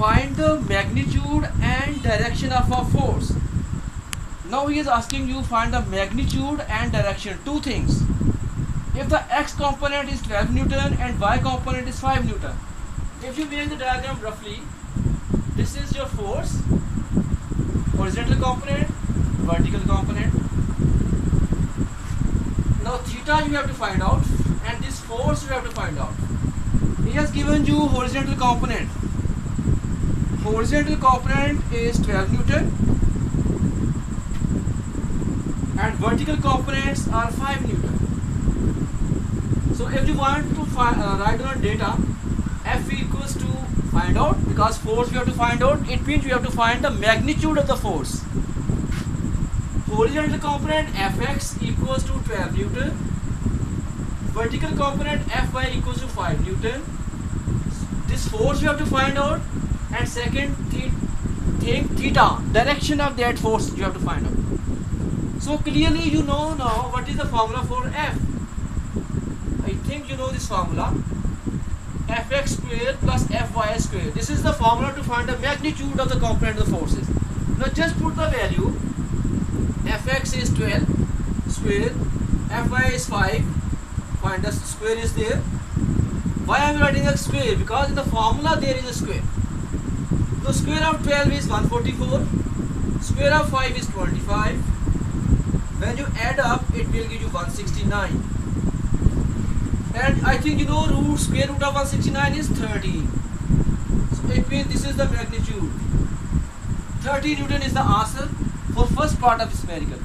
find the magnitude and direction of a force. Now he is asking you find the magnitude and direction, two things. If the x component is 12 Newton and y component is 5 Newton, if you make the diagram roughly, this is your force, horizontal component, vertical component. Now theta you have to find out and this force you have to find out. He has given you horizontal component. Horizontal component is 12 Newton and vertical components are 5 Newton. So if you want to write down data, F equals to find out, because force we have to find out, it means we have to find the magnitude of the force. Horizontal component Fx equals to 12 Newton, vertical component Fy equals to 5 Newton. This force we have to find out, and second thing theta, direction of that force you have to find out. So clearly you know now what is the formula for F. I think you know this formula, Fx square plus Fy square. This is the formula to find the magnitude of the component of the forces. Now just put the value, Fx is 12 square, Fy is 5, find the square is there. Why I am writing a square? Because in the formula there is a square. The square of 12 is 144, square of 5 is 25. When you add up, it will give you 169. And I think you know square root of 169 is 30. So it means this is the magnitude. 30 Newton is the answer for first part of spherical.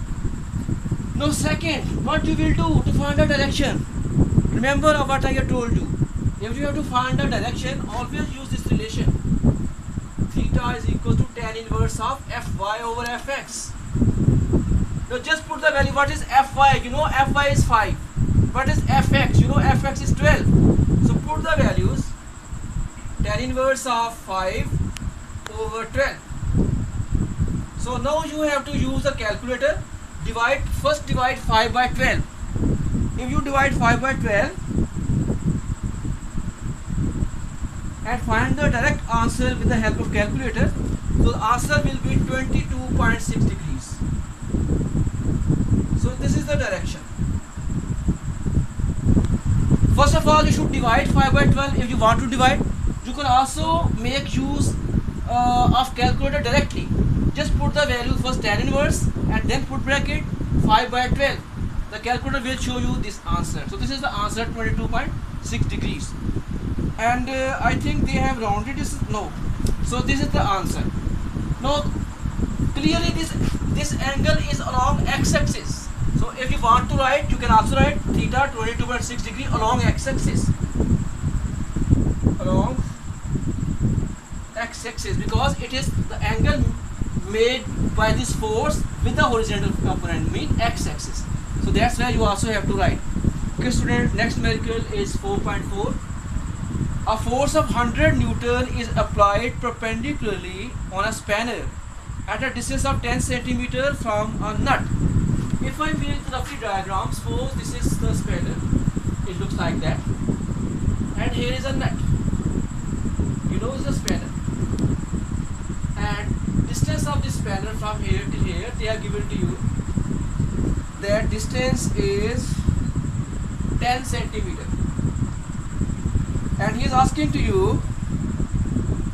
Now second, what you will do to find the direction? Remember what I have told you. If you have to find the direction, always use this relation. Theta is equal to tan inverse of Fy over Fx. Now just put the value. What is Fy? You know Fy is 5. What is Fx? You know Fx is 12. So put the values. Tan inverse of 5 over 12. So now you have to use the calculator. First divide 5 by 12. If you divide 5 by 12 and find the direct answer with the help of calculator, so the answer will be 22.6 degrees. So this is the direction. First of all, you should divide 5 by 12 if you want to divide. You can also make use of calculator directly. Just put the value first tan inverse and then put bracket 5 by 12. The calculator will show you this answer. So this is the answer, 22.6 degrees. And I think they have rounded this. No. So this is the answer. Now clearly this angle is along x-axis. So if you want to write, you can also write theta 22.6 degree along x-axis. Along x-axis, because it is the angle made by this force with the horizontal component, mean x-axis. So that's where you also have to write. Okay student, next numerical is 4.4. A force of 100 Newton is applied perpendicularly on a spanner at a distance of 10 cm from a nut. If I make the roughly diagram, suppose this is the spanner, it looks like that, and here is a nut, you know it's a spanner, and distance of this spanner from here till here, they are given to you, that distance is 10 cm, and he is asking to you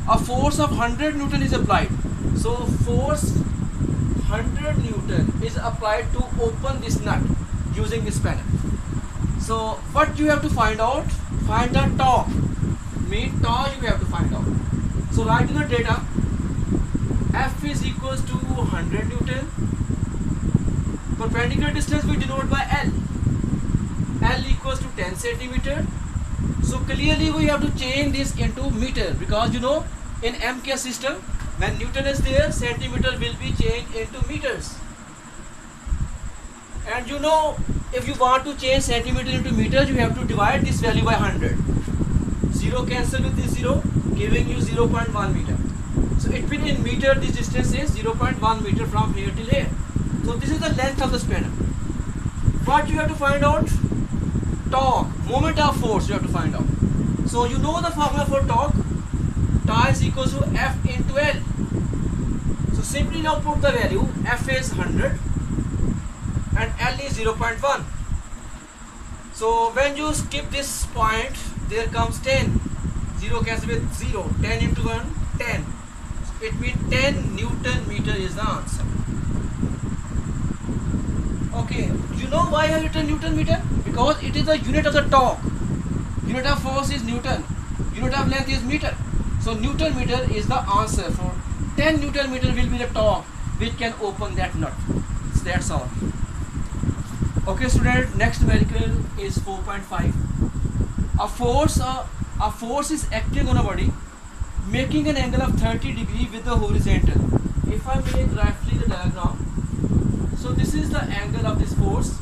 a force of 100 Newton is applied. So force 100 Newton is applied to open this nut using this spanner. So what you have to find out? Find the torque. Mean torque you have to find out. So write in the data, F is equals to 100 Newton. Perpendicular distance we denote by L. L equals to 10 centimeter. So clearly we have to change this into meter, because you know in MK system, when Newton is there, centimeter will be changed into meters. And you know, if you want to change centimeter into meters, you have to divide this value by 100. 0 cancel with this 0, giving you 0.1 meter. So it will in meter, this distance is 0.1 meter from here till here. So this is the length of the spanner. What you have to find out? Torque, moment of force you have to find out. So you know the formula for torque. Torque is equals to F into L. So simply now put the value. F is 100 and L is 0.1. So when you skip this point, there comes 10. 0 cancels with 0. 10 into 1, 10. It means 10 Newton meter is the answer. Okay, you know why I written Newton meter? Because it is the unit of the torque. Unit of force is Newton. Unit of length is meter. So Newton meter is the answer. For 10 Newton meter will be the torque which can open that nut. So that's all. Okay student, next numerical is 4.5. A force is acting on a body making an angle of 30 degree with the horizontal. If I make roughly the diagram, so this is the angle of this force,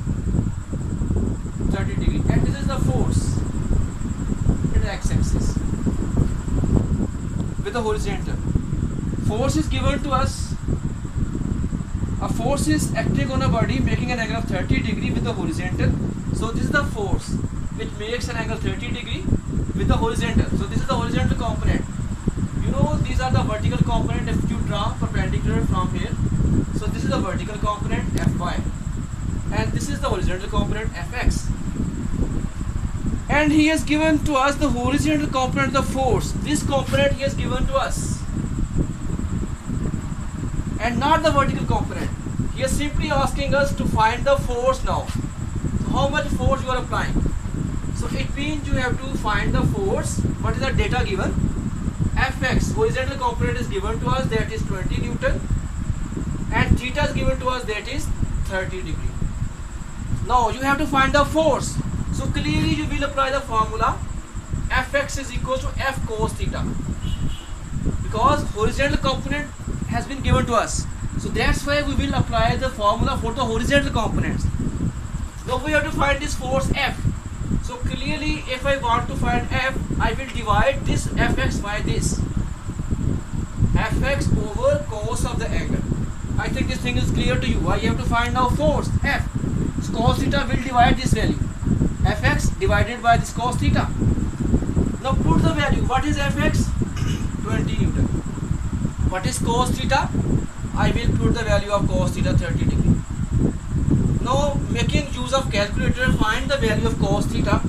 30 degree, and this is the force in the x-axis with the horizontal. Force is given to us. A force is acting on a body making an angle of 30 degree with the horizontal. So this is the force which makes an angle 30 degree with the horizontal. So this is the horizontal component. You know these are the vertical component if you draw perpendicular from here. So this is the vertical component Fy and this is the horizontal component Fx. And he has given to us the horizontal component of the force. This component he has given to us. And not the vertical component. He is simply asking us to find the force now. So how much force you are applying? So it means you have to find the force. What is the data given? Fx, horizontal component is given to us, that is 20 Newton, and theta is given to us, that is 30 degree. Now you have to find the force. So clearly you will apply the formula Fx is equal to F cos theta, because horizontal component has been given to us. So that's why we will apply the formula for the horizontal components. Now we have to find this force F. So clearly if I want to find F, I will divide this Fx by this. Fx over cos of the angle. I think this thing is clear to you. I have to find now force F. So cos theta will divide this value. Fx divided by this cos theta. Now put the value. What is Fx? 20 Newton. What is cos theta? I will put the value of cos theta 30 degree. Now making use of calculator, find the value of cos theta.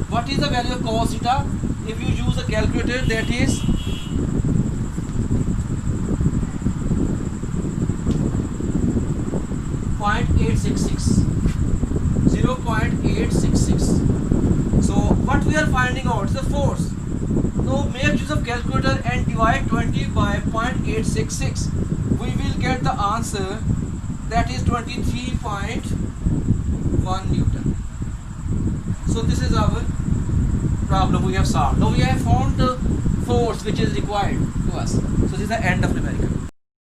What is the value of cos theta? If you use a calculator, that is 0.866. 0.866. So what we are finding out is the force. Now make use of calculator and divide 20 by 0.866. We will get the answer, that is 23.1 Newton. So this is our problem we have solved. Now we have found the force which is required to us. So this is the end of numerical.